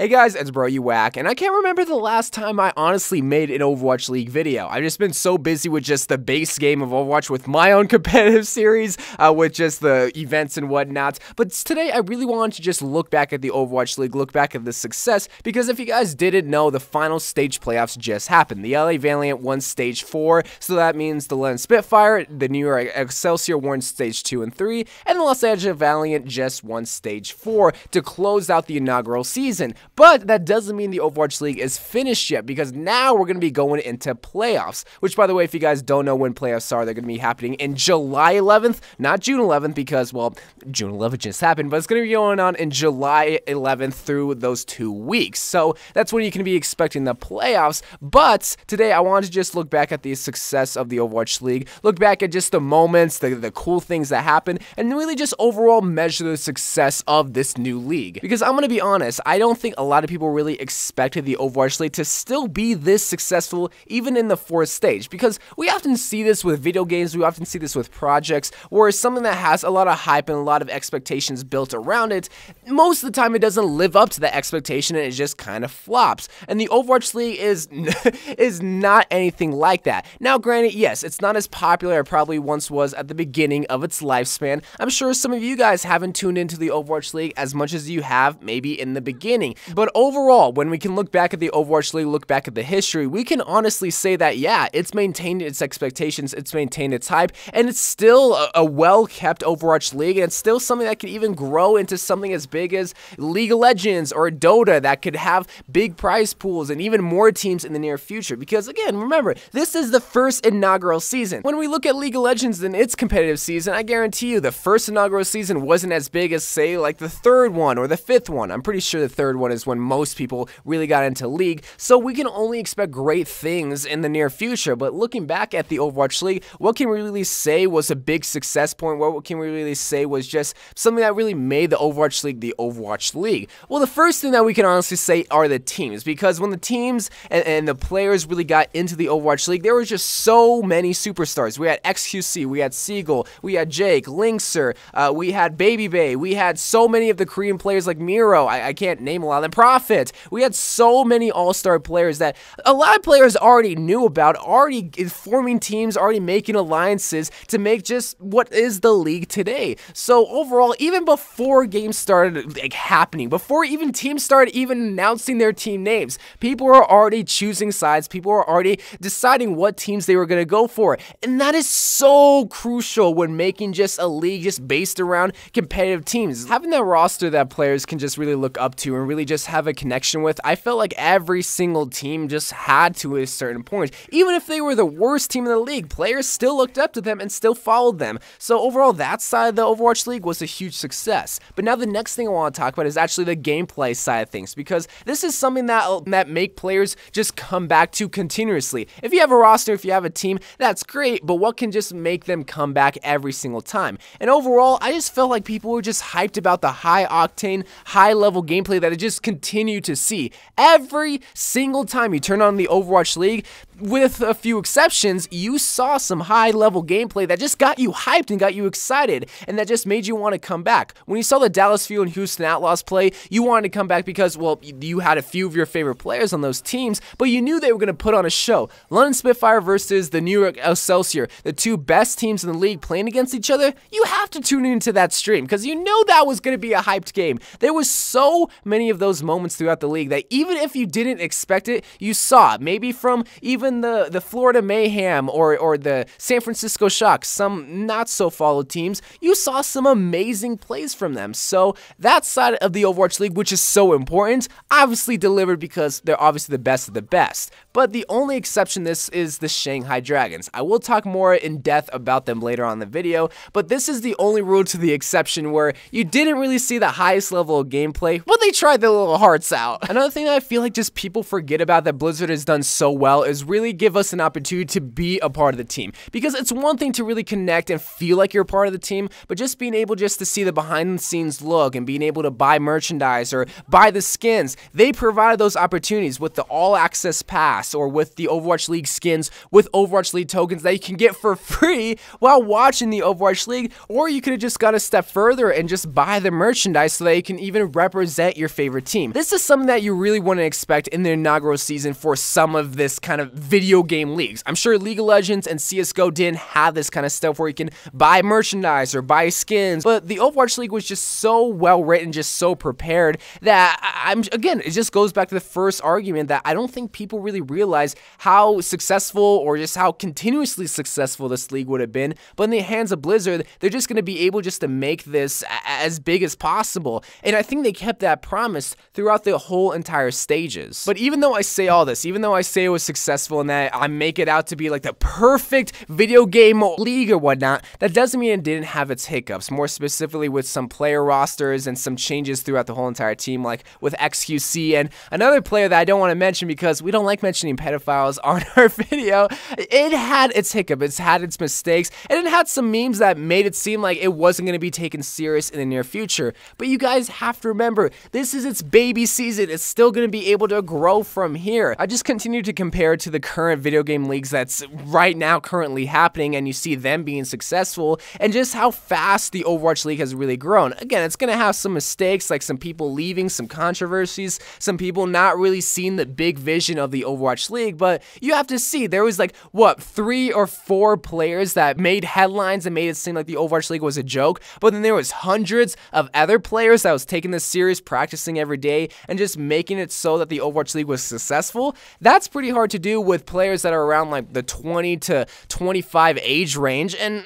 Hey guys, it's BroUWhack, and I can't remember the last time I honestly made an Overwatch League video. I've just been so busy with just the base game of Overwatch with my own competitive series, with just the events and whatnot. But today I really wanted to just look back at the Overwatch League, look back at the success, because if you guys didn't know, the final stage playoffs just happened. The LA Valiant won stage 4, so that means the London Spitfire, the New York Excelsior won stage 2 and 3, and the Los Angeles Valiant just won stage 4 to close out the inaugural season. But that doesn't mean the Overwatch League is finished yet, because now we're going to be going into playoffs, which, by the way, if you guys don't know when playoffs are, they're going to be happening in July 11th, not June 11th, because, well, June 11th just happened, but it's going to be going on in July 11th through those 2 weeks. So that's when you can be expecting the playoffs. But today I wanted to just look back at the success of the Overwatch League, look back at just the moments, the cool things that happened, and really just overall measure the success of this new league. Because I'm going to be honest, I don't think a lot of people really expected the Overwatch League to still be this successful even in the 4th stage, because we often see this with video games, we often see this with projects, where something that has a lot of hype and a lot of expectations built around it, most of the time it doesn't live up to that expectation and it just kind of flops. And the Overwatch League is not anything like that. Now granted, yes, it's not as popular as it probably once was at the beginning of its lifespan. I'm sure some of you guys haven't tuned into the Overwatch League as much as you have maybe in the beginning. But overall, when we can look back at the Overwatch League, look back at the history, we can honestly say that, yeah, it's maintained its expectations, it's maintained its hype, and it's still a well-kept Overwatch League, and it's still something that can even grow into something as big as League of Legends or Dota that could have big prize pools and even more teams in the near future. Because again, remember, this is the first inaugural season. When we look at League of Legends in its competitive season, I guarantee you the first inaugural season wasn't as big as, say, like the 3rd one or the 5th one. I'm pretty sure the 3rd one is when most people really got into League, so we can only expect great things in the near future. But looking back at the Overwatch League, what can we really say was a big success point? What can we really say was just something that really made the Overwatch League the Overwatch League? Well, the first thing that we can honestly say are the teams, because when the teams and the players really got into the Overwatch League, there were just so many superstars. We had XQC, we had Seagull, we had Jake, Linkser, we had Baby Bay, we had so many of the Korean players like Miro, I can't name a lot of them, Prophet. We had so many all-star players that a lot of players already knew about, already forming teams, already making alliances to make just what is the league today. So overall, even before games started happening, before even teams started even announcing their team names, people were already choosing sides, people were already deciding what teams they were going to go for. And that is so crucial when making just a league just based around competitive teams. Having that roster that players can just really look up to and really just have a connection with, I felt like every single team just had to at a certain point. Even if they were the worst team in the league, players still looked up to them and still followed them. So overall, that side of the Overwatch League was a huge success. But now the next thing I want to talk about is actually the gameplay side of things, because this is something that make players just come back to continuously. If you have a roster, if you have a team, that's great, but what can just make them come back every single time? And overall, I just felt like people were just hyped about the high-octane, high-level gameplay that I just continue to see. Every single time you turn on the Overwatch League, with a few exceptions, you saw some high-level gameplay that just got you hyped and got you excited, and that just made you want to come back. When you saw the Dallas Fuel and Houston Outlaws play, you wanted to come back because, well, you had a few of your favorite players on those teams, but you knew they were going to put on a show. London Spitfire versus the New York Excelsior, the two best teams in the league playing against each other, you have to tune into that stream, because you know that was going to be a hyped game. There was so many of those moments throughout the league that even if you didn't expect it, you saw it. Maybe from even the Florida Mayhem or the San Francisco Shock, some not so followed teams, you saw some amazing plays from them. So that side of the Overwatch League, which is so important, obviously delivered because they're obviously the best of the best. But the only exception this is the Shanghai Dragons. I will talk more in depth about them later on in the video, but this is the only rule to the exception where you didn't really see the highest level of gameplay, but they tried their little hearts out. Another thing that I feel like just people forget about that Blizzard has done so well is really give us an opportunity to be a part of the team. Because it's one thing to really connect and feel like you're a part of the team, but just being able just to see the behind the scenes look and being able to buy merchandise or buy the skins, they provided those opportunities with the all access pass or with the Overwatch League skins with Overwatch League tokens that you can get for free while watching the Overwatch League, or you could have just gone a step further and just buy the merchandise so that you can even represent your favorite team. This is something that you really want to expect in the inaugural season for some of this kind of video game leagues. I'm sure League of Legends and CSGO didn't have this kind of stuff where you can buy merchandise or buy skins, but the Overwatch League was just so well written, just so prepared that again, it just goes back to the first argument that I don't think people really realize how successful or just how continuously successful this league would have been. But in the hands of Blizzard, they're just going to be able just to make this as big as possible. And I think they kept that promise throughout the whole entire stages. But even though I say all this, even though I say it was successful and that I make it out to be like the perfect video game league or whatnot, that doesn't mean it didn't have its hiccups. More specifically with some player rosters and some changes throughout the whole entire team, like with XQC and another player that I don't want to mention because we don't like mentioning pedophiles on our video. It had its hiccup, it's had its mistakes, and it had some memes that made it seem like it wasn't going to be taken serious in the near future. But you guys have to remember, this is its baby season. It's still going to be able to grow from here. I just continue to compare it to the current video game leagues that's right now currently happening, and you see them being successful and just how fast the Overwatch League has really grown. Again, it's going to have some mistakes, like some people leaving, some controversies, some people not really seeing the big vision of the Overwatch League, but you have to see, there was like, what, 3 or 4 players that made headlines and made it seem like the Overwatch League was a joke, but then there was hundreds of other players that was taking this serious, practicing every day, and just making it so that the Overwatch League was successful. That's pretty hard to do with players that are around like the 20 to 25 age range, and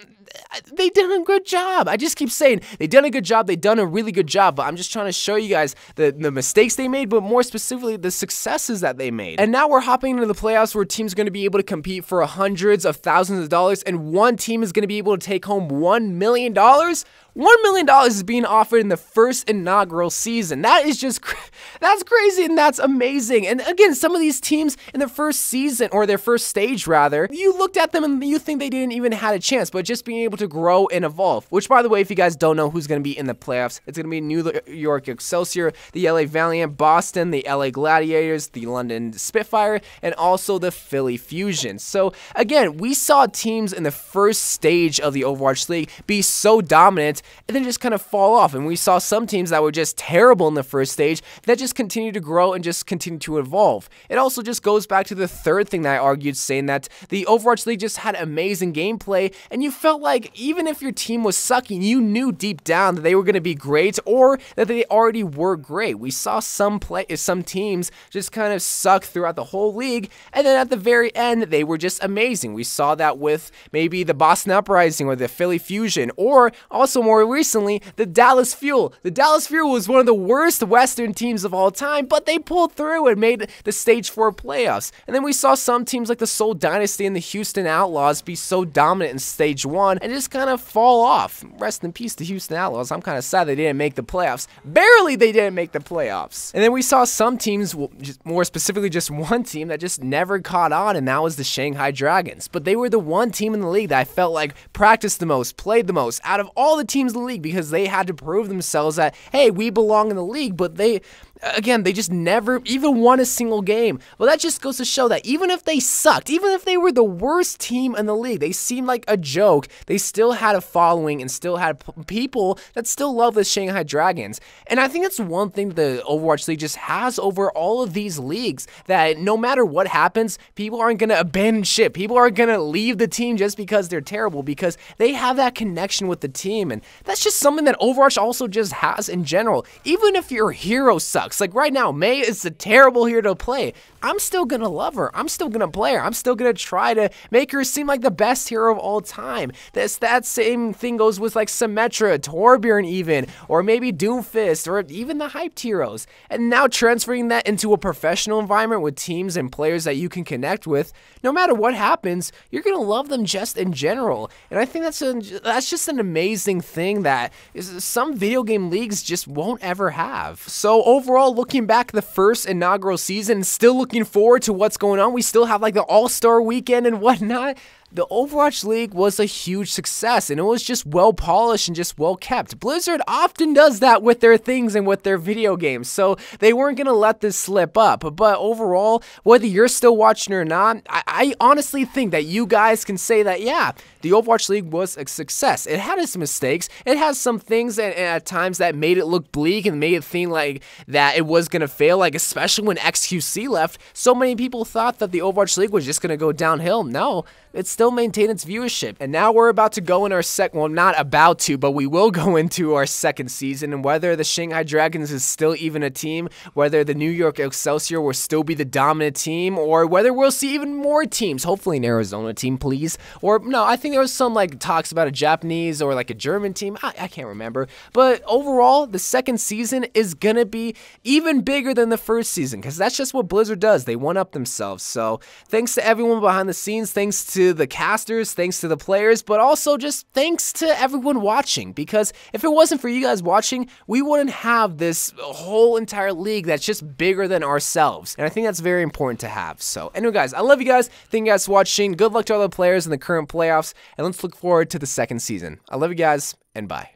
they did a good job. I just keep saying they done a good job. They done a really good job, but I'm just trying to show you guys the mistakes they made, but more specifically the successes that they made. And now we're hopping into the playoffs where teams are going to be able to compete for hundreds of thousands of dollars, and one team is going to be able to take home $1 million. $1 million is being offered in the first inaugural season. That is just, that's crazy and that's amazing. And again, some of these teams in the first season, or their first stage rather, you looked at them and you think they didn't even have a chance, but just being able to grow and evolve. Which, by the way, if you guys don't know who's going to be in the playoffs, it's going to be New York Excelsior, the LA Valiant, Boston, the LA Gladiators, the London Spitfire, and also the Philly Fusion. So again, we saw teams in the first stage of the Overwatch League be so dominant and then just kind of fall off. And we saw some teams that were just terrible in the first stage that just continue to grow and just continue to evolve. It also just goes back to the third thing that I argued, saying that the Overwatch League just had amazing gameplay, and you felt like even if your team was sucking, you knew deep down that they were going to be great or that they already were great. We saw some teams just kind of suck throughout the whole league, and then at the very end, they were just amazing. We saw that with maybe the Boston Uprising or the Philly Fusion, or also more recently, the Dallas Fuel. The Dallas Fuel was one of the worst Western teams of all time, but they pulled through and made the Stage 4 playoffs. And then we saw some teams like the Seoul Dynasty and the Houston Outlaws be so dominant in Stage 1 and just kind of fall off. Rest in peace to Houston Outlaws. I'm kind of sad they didn't make the playoffs. Barely they didn't make the playoffs. And then we saw some teams, more specifically just one team, that just never caught on, and that was the Shanghai Dragons. But they were the one team in the league that I felt like practiced the most, played the most out of all the teams in the league, because they had to prove themselves that, hey, we belong in the league, but they just never even won a single game. Well, that just goes to show that even if they sucked, even if they were the worst team in the league, they seemed like a joke, they still had a following and still had people that still love the Shanghai Dragons. And I think that's one thing the Overwatch League just has over all of these leagues, that no matter what happens, people aren't going to abandon ship. People aren't going to leave the team just because they're terrible, because they have that connection with the team. And that's just something that Overwatch also just has in general. Even if your hero sucks, like right now, Mei is a terrible hero to play, I'm still gonna love her. I'm still gonna play her. I'm still gonna try to make her seem like the best hero of all time. That same thing goes with like Symmetra, Torbjorn even, or maybe Doomfist, or even the hyped heroes. And now transferring that into a professional environment with teams and players that you can connect with, no matter what happens, you're gonna love them just in general. And I think that's just an amazing thing that some video game leagues just won't ever have. So overall, looking back at the first inaugural season, still looking forward to what's going on. We still have like the All-Star weekend and whatnot. the Overwatch League was a huge success, and it was just well polished and just well kept. Blizzard often does that with their things and with their video games, so they weren't going to let this slip up. But overall, whether you're still watching or not, I honestly think that you guys can say that, yeah, the Overwatch League was a success. It had its mistakes. It has some things at times that made it look bleak and made it seem like that it was going to fail, like especially when XQC left. So many people thought that the Overwatch League was just going to go downhill. No, it still maintained its viewership. And now we're about to go in our well, not about to, but we will go into our second season, and whether the Shanghai Dragons is still even a team, whether the New York Excelsior will still be the dominant team, or whether we'll see even more teams, hopefully an Arizona team, please. Or no, I think there was some like talks about a Japanese or like a German team. I can't remember. But overall, the second season is gonna be even bigger than the first season, because that's just what Blizzard does. They one up themselves. So thanks to everyone behind the scenes, thanks to the casters, thanks to the players, but also just thanks to everyone watching, because if it wasn't for you guys watching, we wouldn't have this whole entire league that's just bigger than ourselves. And I think that's very important to have. So anyway, guys, I love you guys. Thank you guys for watching. Good luck to all the players in the current playoffs, and let's look forward to the second season. I love you guys, and bye.